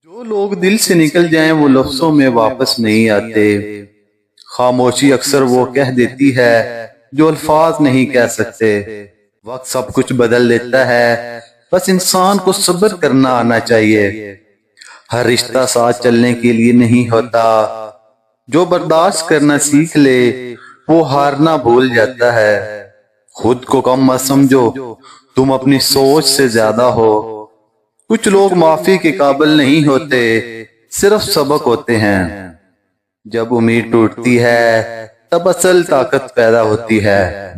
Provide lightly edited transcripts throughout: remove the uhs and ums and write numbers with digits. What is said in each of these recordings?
جو لوگ دل سے نکل جائیں وہ لفظوں میں واپس نہیں آتے۔ خاموشی اکثر وہ کہہ دیتی ہے جو الفاظ نہیں کہہ سکتے۔ وقت سب کچھ بدل دیتا ہے، بس انسان کو صبر کرنا آنا چاہیے۔ ہر رشتہ ساتھ چلنے کے لیے نہیں ہوتا، جو برداشت کرنا سیکھ لے وہ ہارنا بھول جاتا ہے۔ خود کو کم مت سمجھو، تم اپنی سوچ سے زیادہ ہو۔ کچھ لوگ معافی کے قابل نہیں ہوتے، صرف سبق ہوتے ہیں۔ جب امید ٹوٹتی ہے تب اصل طاقت پیدا ہوتی ہے۔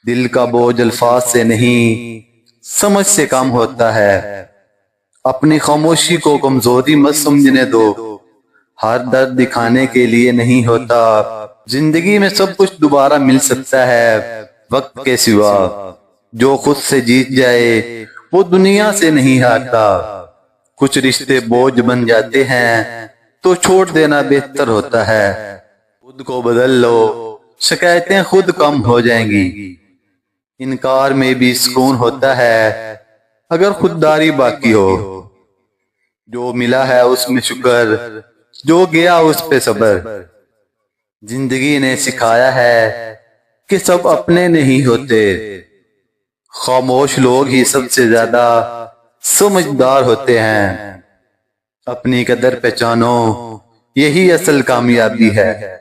دل کا بوجھ الفاظ سے نہیں، سمجھ سے کم ہوتا ہے۔ اپنی خاموشی کو کمزوری مت سمجھنے دو، ہر درد دکھانے کے لیے نہیں ہوتا۔ زندگی میں سب کچھ دوبارہ مل سکتا ہے وقت کے سوا۔ جو خود سے جیت جائے وہ دنیا سے نہیں ہارتا۔ کچھ رشتے بوجھ بن جاتے ہیں تو چھوڑ دینا بہتر ہوتا ہے۔ خود کو بدل لو، شکایتیں خود کم ہو جائیں گی۔ انکار میں بھی سکون ہوتا ہے اگر خودداری باقی ہو۔ جو ملا ہے اس میں شکر، جو گیا اس پہ صبر۔ زندگی نے سکھایا ہے کہ سب اپنے نہیں ہوتے۔ خاموش لوگ ہی سب سے زیادہ سمجھدار ہوتے ہیں۔ اپنی قدر پہچانو، یہی اصل کامیابی ہے۔